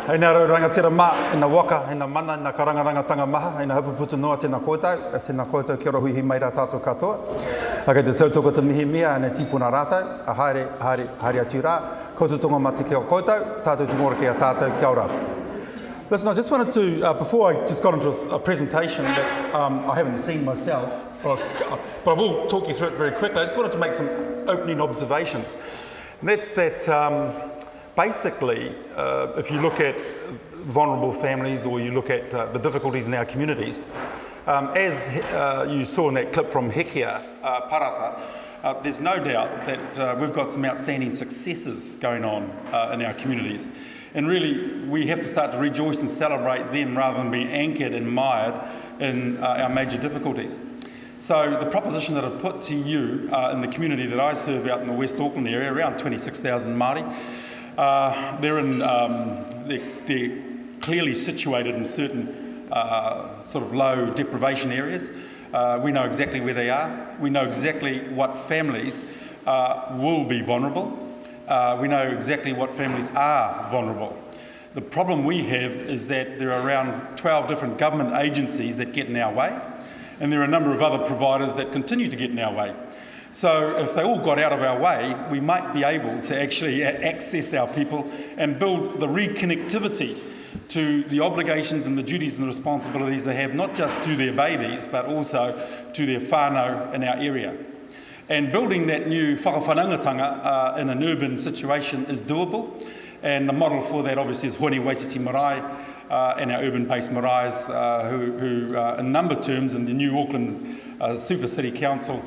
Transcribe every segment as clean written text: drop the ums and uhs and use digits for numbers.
Hei nā rau rangatira mā, hei waka, hei mana, hei karangarangatanga maha, hei hapuputu noa tēnā koutou, kia ora hui mai rā tātou katoa. Haka te tautoko Tamihere mea, ane tipuna rātou, a haere atu rā, koutou tonga mati kia o koutou, tātou tingora kia tātou, kia ora. Listen, I just wanted to, before I just got into a presentation that I haven't seen myself, but I will talk you through it very quickly. I just wanted to make some opening observations. And that's that basically, if you look at vulnerable families or you look at the difficulties in our communities, as you saw in that clip from Hekia Parata, there's no doubt that we've got some outstanding successes going on in our communities. And really, we have to start to rejoice and celebrate them rather than be anchored and mired in our major difficulties. So the proposition that I put to you in the community that I serve out in the West Auckland area, around 26,000 Māori, they're clearly situated in certain sort of low deprivation areas. We know exactly where they are. We know exactly what families will be vulnerable. We know exactly what families are vulnerable. The problem we have is that there are around 12 different government agencies that get in our way, and there are a number of other providers that continue to get in our way. So if they all got out of our way, we might be able to actually access our people and build the reconnectivity to the obligations and the duties and the responsibilities they have, not just to their babies, but also to their whānau in our area. And building that new whakawhanangatanga in an urban situation is doable. And the model for that obviously is Marae and our urban-based Maraes who in number terms in the new Auckland Super City Council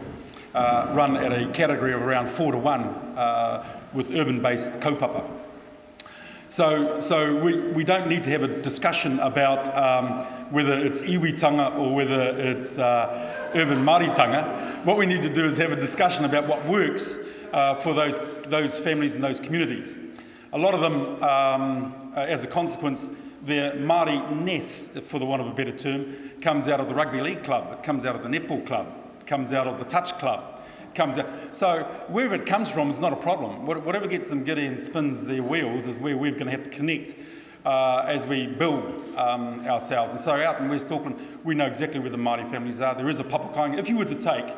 run at a category of around 4-1 with urban-based kaupapa. So we don't need to have a discussion about whether it's iwitanga or whether it's urban Māoritanga. What we need to do is have a discussion about what works for those families and those communities. A lot of them, as a consequence, their Māori-ness, for the want of a better term, comes out of the rugby league club, it comes out of the netball club, it comes out of the touch club. So wherever it comes from is not a problem. Whatever gets them giddy and spins their wheels is where we're going to have to connect as we build ourselves. And so out in West Auckland, we know exactly where the Māori families are. There is a papakainga. If you were to take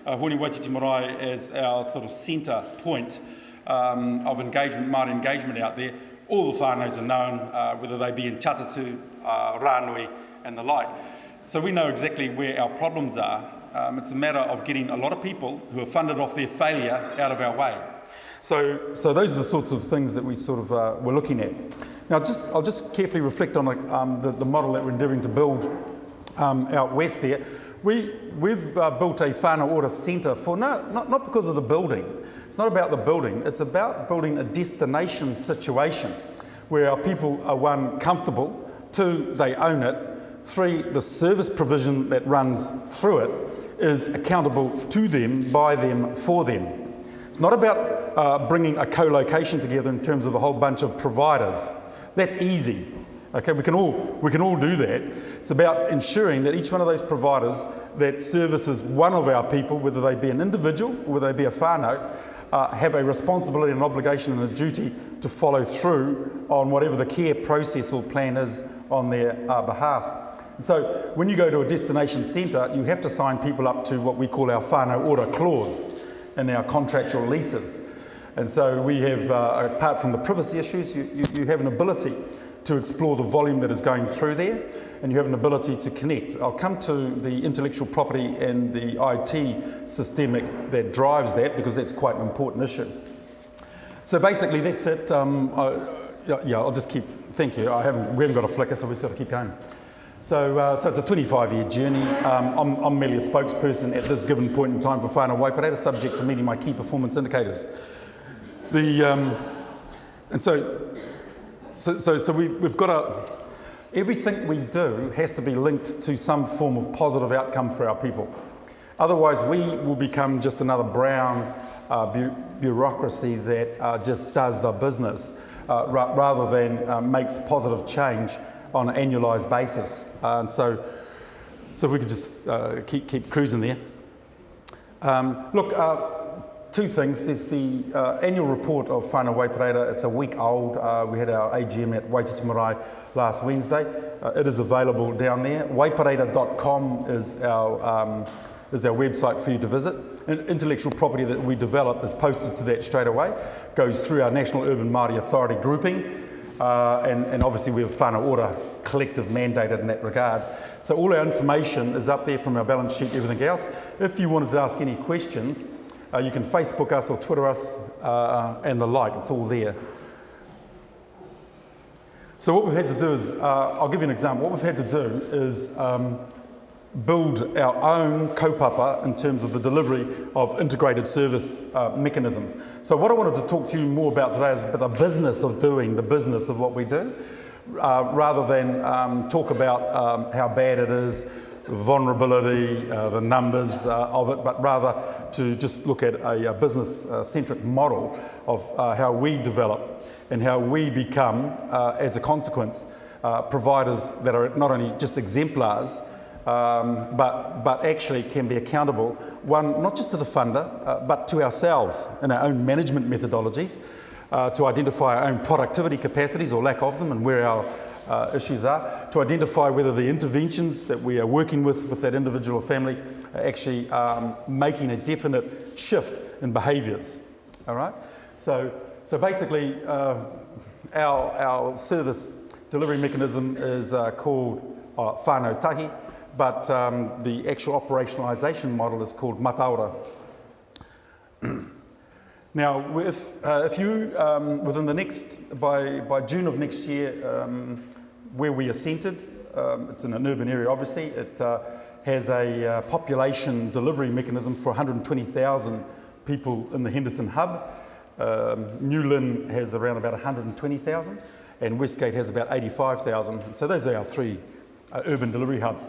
Hone Waititi Marae as our sort of centre point of engagement, Māori engagement out there, all the whānaus are known, whether they be in Tatatu, Rānui and the like. So we know exactly where our problems are. It's a matter of getting a lot of people who are funded off their failure out of our way. So those are the sorts of things that we sort of were looking at. Now, I'll just carefully reflect on the model that we're endeavouring to build out west there. We've built a whānau ora centre for not because of the building. It's not about the building. It's about building a destination situation where our people are, one, comfortable, two, they own it, three, the service provision that runs through it is accountable to them, by them, for them. It's not about bringing a co-location together in terms of a whole bunch of providers. That's easy. Okay, we can all do that. It's about ensuring that each one of those providers that services one of our people, whether they be an individual or whether they be a whānau, have a responsibility and obligation and a duty to follow through on whatever the care process or plan is on their behalf. And so when you go to a destination centre, you have to sign people up to what we call our whānau ora clause in our contractual leases. And so we have, apart from the privacy issues, you have an ability to explore the volume that is going through there, and you have an ability to connect. I'll come to the intellectual property and the IT systemic that drives that, because that's quite an important issue. So basically that's it. I'll just keep, thank you. We haven't got a flicker, so we've got to keep going. So it's a 25-year journey. I'm merely a spokesperson at this given point in time for whānau Waipara, subject to meeting my key performance indicators. So we've got everything we do has to be linked to some form of positive outcome for our people. Otherwise, we will become just another brown bureaucracy that just does the business rather than makes positive change on an annualised basis. And so if we could just keep cruising there. two things. There's the annual report of Whānau Waipareta. It's a week old. We had our AGM at Marae last Wednesday. It is available down there. Waipareta.com is our website for you to visit. Intellectual property that we develop is posted to that straight away. Goes through our National Urban Māori Authority grouping. And obviously we have Whānau Ora collective mandated in that regard. So all our information is up there from our balance sheet, everything else. If you wanted to ask any questions, you can Facebook us or Twitter us and the like. It's all there. So what we've had to do is, I'll give you an example. What we've had to do is build our own kaupapa in terms of the delivery of integrated service mechanisms. So what I wanted to talk to you more about today is about the business of doing the business of what we do, rather than talk about how bad it is, vulnerability, the numbers of it, but rather to just look at a business-centric model of how we develop and how we become, as a consequence, providers that are not only just exemplars, but actually can be accountable, one, not just to the funder, but to ourselves in our own management methodologies, to identify our own productivity capacities or lack of them and where our issues are, to identify whether the interventions that we are working with that individual family are actually making a definite shift in behaviours. All right? So basically, our service delivery mechanism is called whānau tahi, but the actual operationalisation model is called mataora. Now, if you, within the next, by June of next year, where we are centred, it's in an urban area obviously, it has a population delivery mechanism for 120,000 people in the Henderson hub. New Lynn has around about 120,000 and Westgate has about 85,000. So those are our three urban delivery hubs.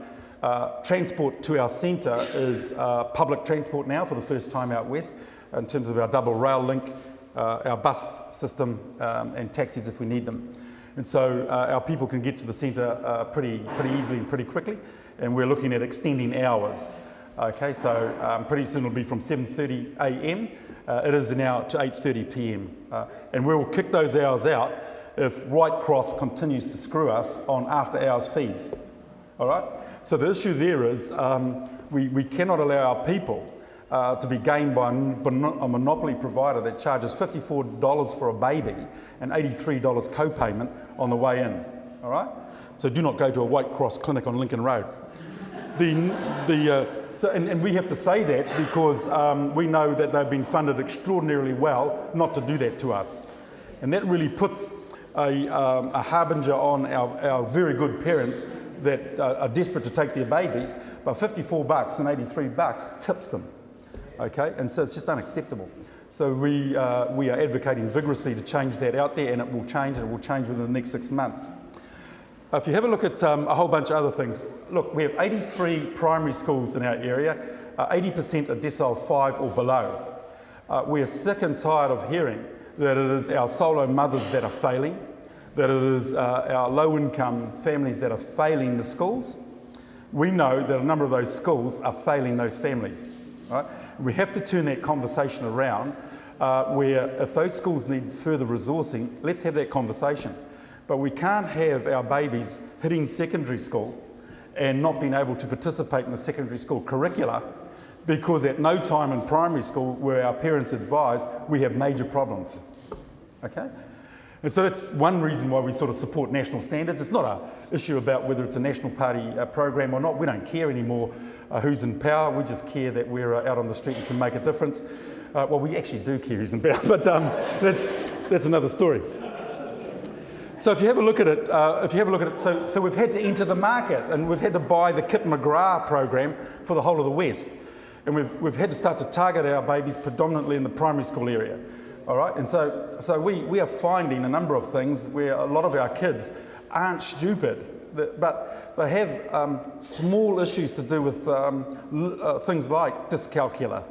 Transport to our centre is public transport now for the first time out west in terms of our double rail link, our bus system and taxis if we need them. And so our people can get to the centre pretty easily and pretty quickly, and we're looking at extending hours. Okay, so pretty soon it'll be from 7:30 a.m. It is now to 8:30 p.m. And we will kick those hours out if White Cross continues to screw us on after-hours fees. All right? So the issue there is we cannot allow our people to be gained by a monopoly provider that charges $54 for a baby and $83 co-payment on the way in. All right? So do not go to a White Cross clinic on Lincoln Road. And we have to say that because we know that they've been funded extraordinarily well not to do that to us. And that really puts a harbinger on our very good parents that are desperate to take their babies, but $54 and $83 tips them. Okay, and so it's just unacceptable. So we are advocating vigorously to change that out there, and it will change, and it will change within the next 6 months. If you have a look at a whole bunch of other things, look, we have 83 primary schools in our area, 80% are decile 5 or below. We are sick and tired of hearing that it is our solo mothers that are failing, that it is our low-income families that are failing the schools. We know that a number of those schools are failing those families. Right? We have to turn that conversation around where if those schools need further resourcing, let's have that conversation. But we can't have our babies hitting secondary school and not being able to participate in the secondary school curricula because at no time in primary school where our parents advise we have major problems. Okay? And so that's one reason why we sort of support national standards. It's not an issue about whether it's a National Party program or not. We don't care anymore who's in power. We just care that we're out on the street and can make a difference. Well, we actually do care who's in power, but that's another story. So if you have a look at it, so we've had to enter the market and we've had to buy the Kit McGrath program for the whole of the West. And we've had to start to target our babies predominantly in the primary school area. All right, and so we are finding a number of things where a lot of our kids aren't stupid, but they have small issues to do with things like dyscalculia,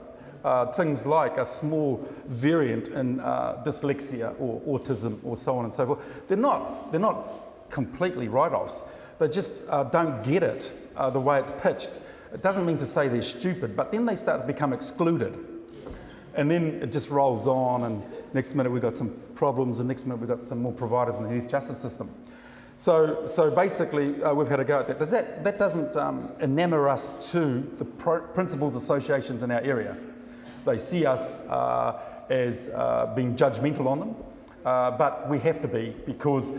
things like a small variant in dyslexia or autism or so on and so forth. They're not completely write-offs. They just don't get it the way it's pitched. It doesn't mean to say they're stupid, but then they start to become excluded. And then it just rolls on, and next minute we've got some problems, and next minute we've got some more providers in the youth justice system. So basically, we've had a go at that. That doesn't enamour us to the principals associations in our area. They see us as being judgmental on them, but we have to be, because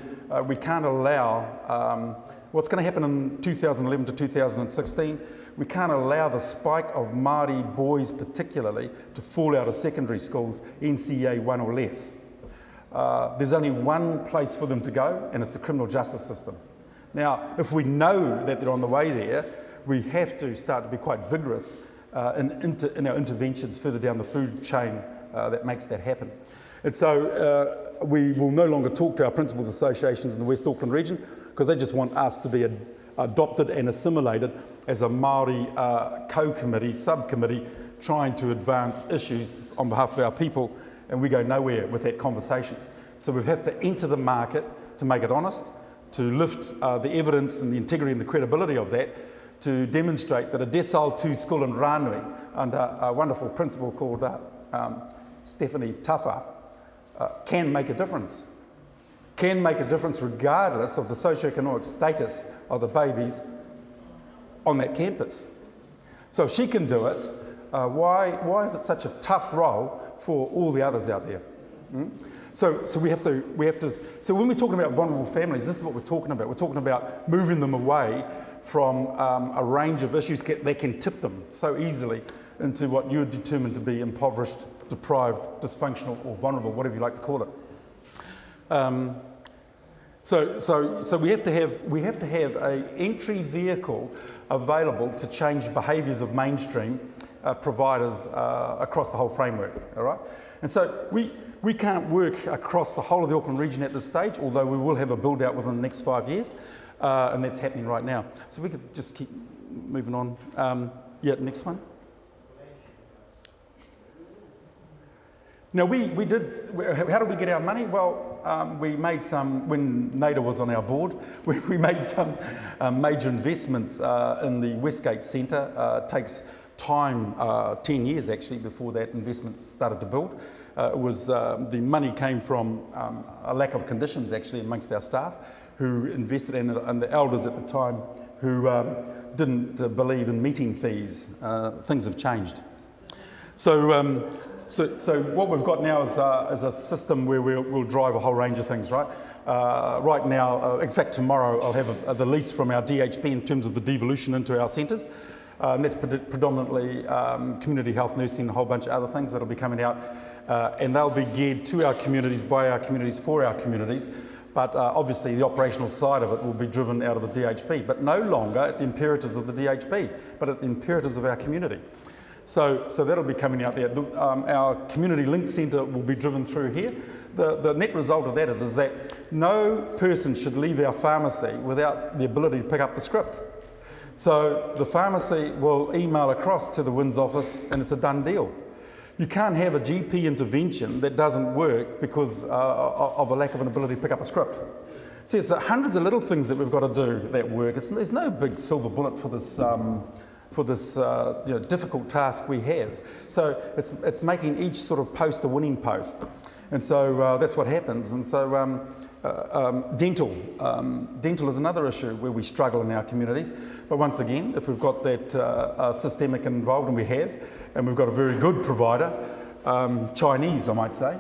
we can't allow what's going to happen in 2011 to 2016. We can't allow the spike of Māori boys particularly to fall out of secondary schools, NCEA 1 or less. There's only one place for them to go, and it's the criminal justice system. Now, if we know that they're on the way there, we have to start to be quite vigorous in our interventions further down the food chain that makes that happen. And so we will no longer talk to our principals associations in the West Auckland region, because they just want us to be adopted and assimilated as a Māori co-committee, subcommittee, trying to advance issues on behalf of our people, and we go nowhere with that conversation. So we have to enter the market to make it honest, to lift the evidence and the integrity and the credibility of that, to demonstrate that a Decile 2 school in Ranui, under a wonderful principal called Stephanie Taffa, can make a difference. Can make a difference regardless of the socioeconomic status of the babies on that campus. So if she can do it, why is it such a tough role for all the others out there? So we have to. So when we're talking about vulnerable families, this is what we're talking about. We're talking about moving them away from a range of issues that can tip them so easily into what you're determined to be impoverished, deprived, dysfunctional, or vulnerable, whatever you like to call it. So we have to have an entry vehicle available to change behaviours of mainstream providers across the whole framework. All right, and so we can't work across the whole of the Auckland region at this stage, although we will have a build out within the next 5 years, and that's happening right now. So we could just keep moving on. Yeah, next one. Now, we did, how did we get our money? Well, we made some, when NAIDA was on our board, we made some major investments in the Westgate Centre. It takes time, 10 years actually, before that investment started to build. The money came from a lack of conditions actually amongst our staff who invested in it, and the elders at the time who didn't believe in meeting fees. Things have changed. So what we've got now is a system where we'll drive a whole range of things, right? Right now, in fact tomorrow, I'll have the lease from our DHP in terms of the devolution into our centres. And that's predominantly community health nursing and a whole bunch of other things that'll be coming out. And they'll be geared to our communities, by our communities, for our communities. But obviously the operational side of it will be driven out of the DHP, but no longer at the imperatives of the DHP, but at the imperatives of our community. So that'll be coming out there. Our community link centre will be driven through here. The net result of that is that no person should leave our pharmacy without the ability to pick up the script. So the pharmacy will email across to the WINS office and it's a done deal. You can't have a GP intervention that doesn't work because of a lack of an ability to pick up a script. See, it's hundreds of little things that we've got to do that work. There's no big silver bullet for this difficult task we have. So it's making each sort of post a winning post. And so that's what happens. And so dental is another issue where we struggle in our communities. But once again, if we've got that systemic involved, and we have, and we've got a very good provider, Chinese, I might say.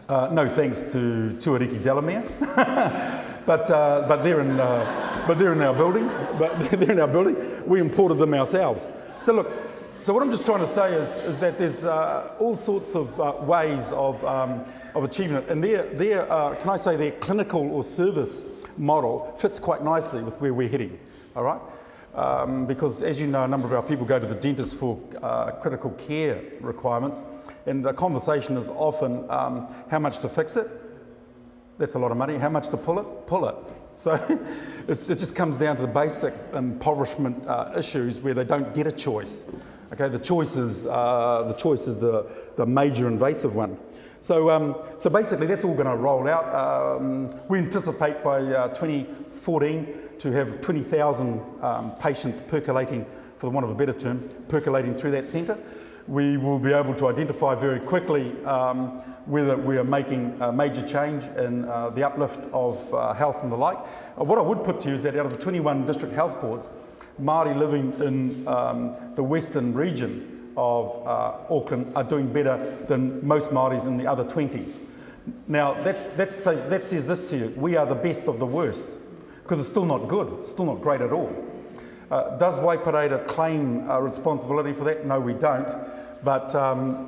No thanks to Tuariki Delamere, but they're in our building. We imported them ourselves. So look. So what I'm just trying to say is that there's all sorts of ways of achieving it, and can I say their clinical or service model fits quite nicely with where we're heading, all right? Because as you know, a number of our people go to the dentist for critical care requirements, and the conversation is often how much to fix it. That's a lot of money. How much to pull it? Pull it. So it just comes down to the basic impoverishment issues where they don't get a choice. Okay, the choice is the major invasive one. So basically that's all going to roll out. We anticipate by 2014 to have 20,000 patients percolating, for the want of a better term, percolating through that centre. we will be able to identify very quickly whether we are making a major change in the uplift of health and the like. What I would put to you is that out of the 21 district health boards, Māori living in the western region of Auckland are doing better than most Māoris in the other 20. Now, that says this to you: we are the best of the worst, because it's still not good, it's still not great at all. Does Waipareira claim responsibility for that? No, we don't. But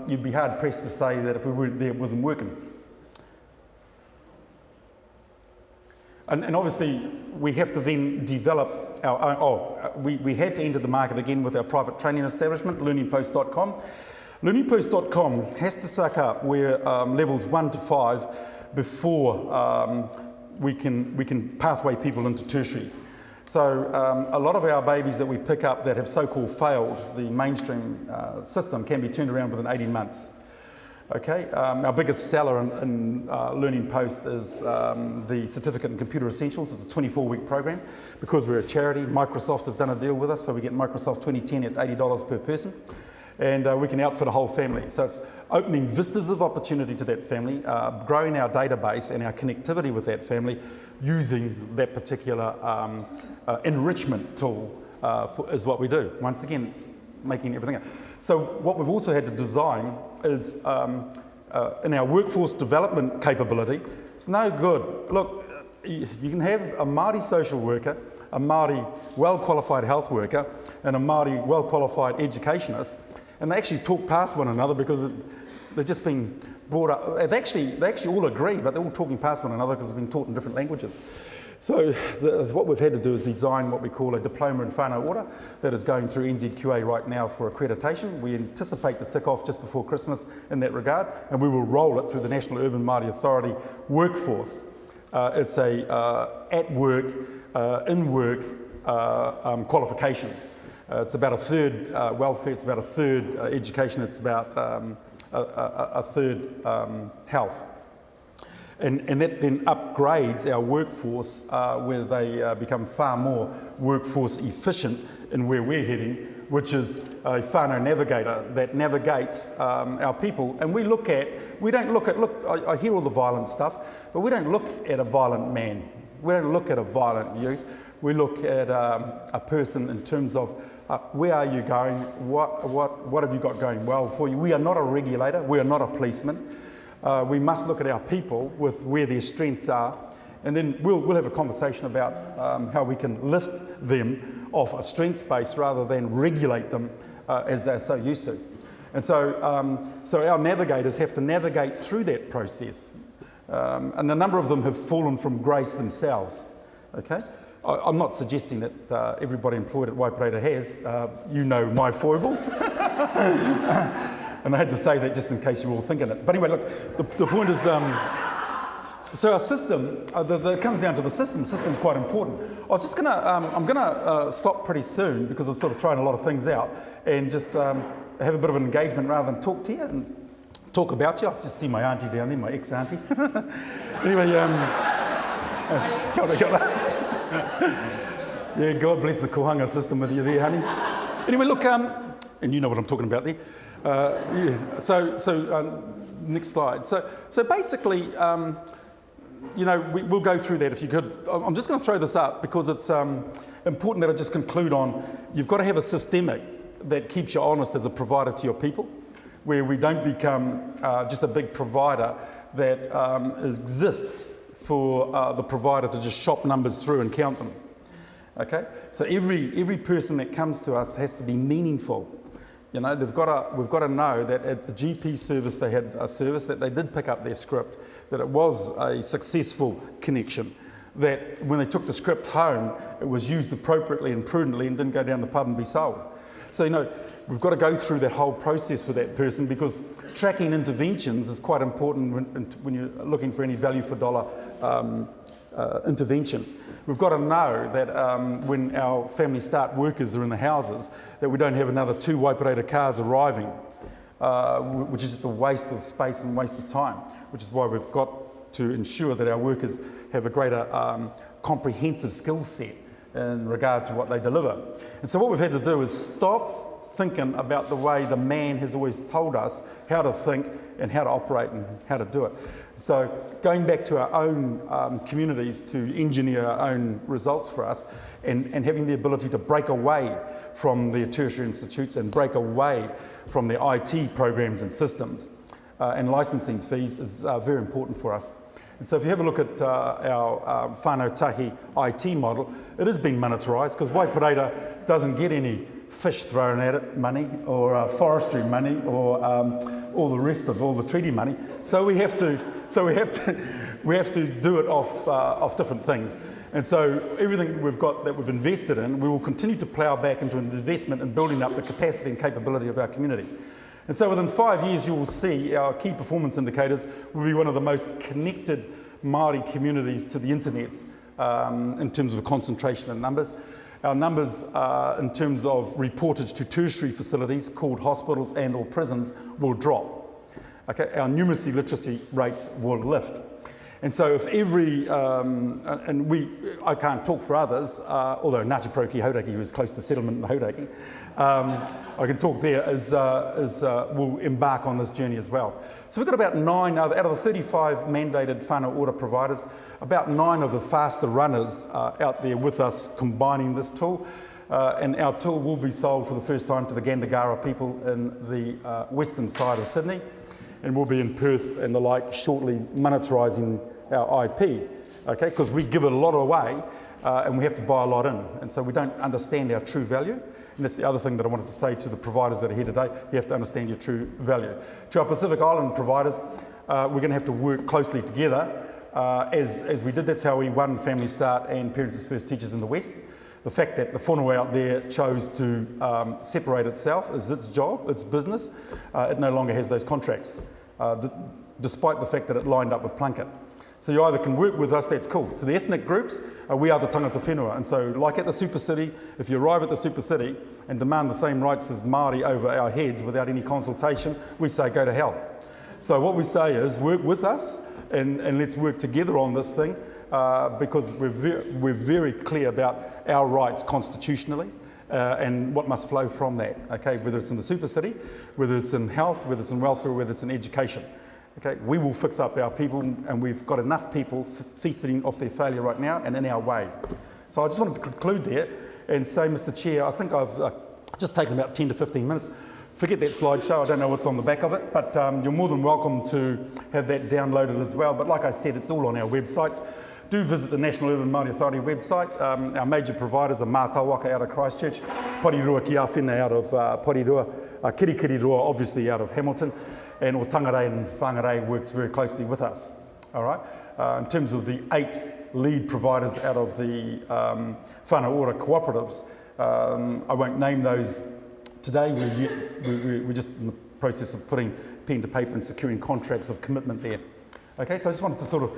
you'd be hard pressed to say that if we weren't there, it wasn't working. And obviously, we have to then develop our own. We had to enter the market again with our private training establishment, learningpost.com. Learningpost.com has to suck up where levels 1 to 5 before we can pathway people into tertiary. So a lot of our babies that we pick up that have so-called failed the mainstream system can be turned around within 18 months. Okay, our biggest seller in Learning Post is the Certificate in Computer Essentials. It's a 24-week program. Because we're a charity, Microsoft has done a deal with us, so we get Microsoft 2010 at $80 per person. And we can outfit a whole family. So it's opening vistas of opportunity to that family, growing our database and our connectivity with that family using that particular enrichment tool is what we do. Once again, it's making everything up. So what we've also had to design is in our workforce development capability, it's no good. Look, you can have a Māori social worker, a Māori well-qualified health worker, and a Māori well-qualified educationist, and they actually talk past one another because they're just being brought up. They actually all agree, but they're all talking past one another because they've been taught in different languages. So what we've had to do is design what we call a diploma in whānau ora that is going through NZQA right now for accreditation. We anticipate the tick-off just before Christmas in that regard, and we will roll it through the National Urban Māori Authority workforce. It's a at-work, in-work qualification. It's about a third welfare, it's about a third education, it's about a third health. And that then upgrades our workforce where they become far more workforce efficient in where we're heading, which is a whānau navigator that navigates our people. And we don't look at, I hear all the violent stuff, but we don't look at a violent man. We don't look at a violent youth. We look at a person in terms of where are you going? What have you got going well for you? We are not a regulator. We are not a policeman. We must look at our people with where their strengths are, and then we'll have a conversation about how we can lift them off a strengths base rather than regulate them as they're so used to. And so, so our navigators have to navigate through that process, and a number of them have fallen from grace themselves. Okay. I'm not suggesting that everybody employed at Waipareira has. You know my foibles. And I had to say that just in case you were all thinking it. But anyway, look, the point is, so our system, it comes down to the system. The system's quite important. I was just going to, I'm going to stop pretty soon because I've sort of thrown a lot of things out and just have a bit of an engagement rather than talk to you and talk about you. I just see my auntie down there, my ex-auntie. Anyway, kia ora, kia ora. Yeah, God bless the kohanga system with you there, honey. Anyway, look, and you know what I'm talking about there. Yeah. So next slide. So basically, you know, we'll go through that if you could. I'm just going to throw this up because it's important that I just conclude on. You've got to have a systemic that keeps you honest as a provider to your people, where we don't become just a big provider that exists for the provider to just shop numbers through and count them. Okay, so every person that comes to us has to be meaningful. You know, we've got to know that at the GP service they had a service that they did pick up their script, that it was a successful connection, that when they took the script home, it was used appropriately and prudently and didn't go down the pub and be sold. So, you know, we've got to go through that whole process with that person because tracking interventions is quite important when you're looking for any value for dollar intervention. We've got to know that when our family start workers are in the houses, that we don't have another 2 Waipareira cars arriving, which is just a waste of space and waste of time, which is why we've got to ensure that our workers have a greater comprehensive skill set in regard to what they deliver. And so what we've had to do is stop thinking about the way the man has always told us how to think and how to operate and how to do it. So going back to our own communities to engineer our own results for us and having the ability to break away from the tertiary institutes and break away from the IT programs and systems and licensing fees is very important for us. And so if you have a look at our whānau tahi IT model, it is being monetarised because Waipareira doesn't get any fish thrown at it money or forestry money or all the rest of all the treaty money. So we have to do it off different things. And so everything we've got that we've invested in, we will continue to plough back into an investment in building up the capacity and capability of our community. And so within 5 years, you will see our key performance indicators will be one of the most connected Māori communities to the internet in terms of concentration and numbers. Our numbers in terms of reportage to tertiary facilities called hospitals and or prisons will drop. Okay, our numeracy literacy rates will lift. And so if every, I can't talk for others, although Ngāti Porou ki Hauraki, who is close to settlement in the Hauraki, I can talk there, will embark on this journey as well. So we've got about 9, out of the 35 mandated whānau ora providers, about 9 of the faster runners out there with us combining this tool. And our tool will be sold for the first time to the Gandagara people in the western side of Sydney. And we'll be in Perth and the like shortly monetarising our IP, okay? Because we give it a lot away and we have to buy a lot in. And so we don't understand our true value. And that's the other thing that I wanted to say to the providers that are here today. You have to understand your true value. To our Pacific Island providers, we're going to have to work closely together as we did. That's how we won Family Start and Parents as First Teachers in the West. The fact that the whānau out there chose to separate itself is its job, its business. It no longer has those contracts, despite the fact that it lined up with Plunket. So you either can work with us, that's cool. To the ethnic groups, we are the tangata whenua. And so like at the super city, if you arrive at the super city and demand the same rights as Māori over our heads without any consultation, we say go to hell. So what we say is work with us and let's work together on this thing. Because we're very clear about our rights constitutionally and what must flow from that, okay? Whether it's in the super city, whether it's in health, whether it's in welfare, whether it's in education, okay? We will fix up our people and we've got enough people feasting off their failure right now and in our way. So I just wanted to conclude there and say, Mr. Chair, I think I've just taken about 10 to 15 minutes. Forget that slideshow, I don't know what's on the back of it, but you're more than welcome to have that downloaded as well. But like I said, it's all on our websites. Do visit the National Urban Māori Authority website. Our major providers are Mātawaka out of Christchurch, Porirua ki Awhina out of Porirua, Kirikiriroa obviously out of Hamilton, and Tangarai and Whangarei works very closely with us. All right. In terms of the 8 lead providers out of the whānau ora cooperatives, I won't name those today. We're just in the process of putting pen to paper and securing contracts of commitment there. Okay, so I just wanted to sort of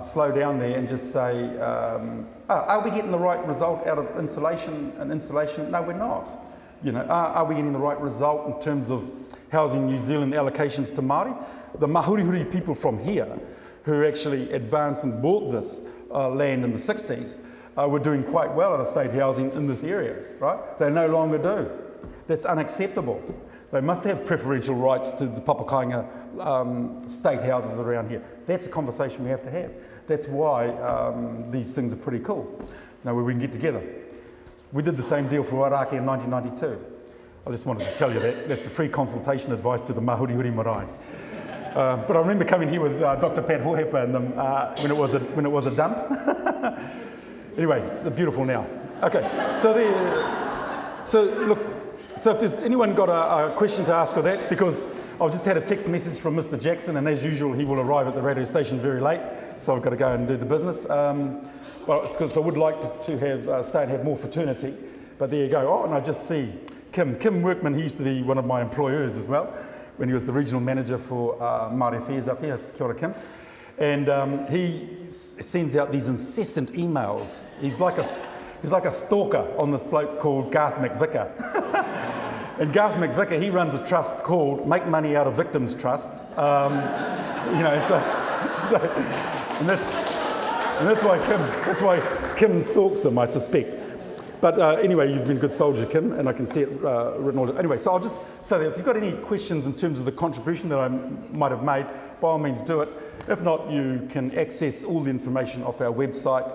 slow down there and just say, are we getting the right result out of insulation and insulation? No, we're not. You know, are we getting the right result in terms of Housing New Zealand allocations to Māori? The Mahurehure people from here, who actually advanced and bought this land in the 60s, were doing quite well at estate housing in this area, right? They no longer do. That's unacceptable. They must have preferential rights to the Papakainga state houses around here. That's a conversation we have to have. That's why these things are pretty cool. Now, where we can get together. We did the same deal for Wairākei in 1992. I just wanted to tell you that. That's a free consultation advice to the Mahurehure Marae. But I remember coming here with Dr. Pat Hohepa and them when it was a dump. Anyway, it's beautiful now. Okay, so look. So if there's anyone got a question to ask or that, because I've just had a text message from Mr. Jackson, and as usual, he will arrive at the radio station very late, so I've got to go and do the business. Well, it's because I would like to stay and have more fraternity, but there you go. Oh, and I just see Kim Workman. He used to be one of my employers as well, when he was the regional manager for Māori Affairs up here. It's Kia ora, Kim. And he sends out these incessant emails. He's like a stalker on this bloke called Garth McVicker. And Garth McVicker, he runs a trust called Make Money Out of Victims Trust. You know, and that's why Kim stalks him, I suspect. But anyway, you've been a good soldier, Kim, and I can see it written all. Anyway, so I'll just say that if you've got any questions in terms of the contribution that I might have made, by all means do it. If not, you can access all the information off our website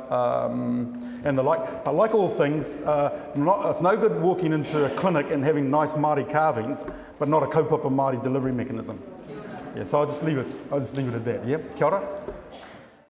and the like. But like all things, it's no good walking into a clinic and having nice Māori carvings, but not a kaupapa Māori delivery mechanism. Yeah, so I'll just leave it at that. Yep, kia ora.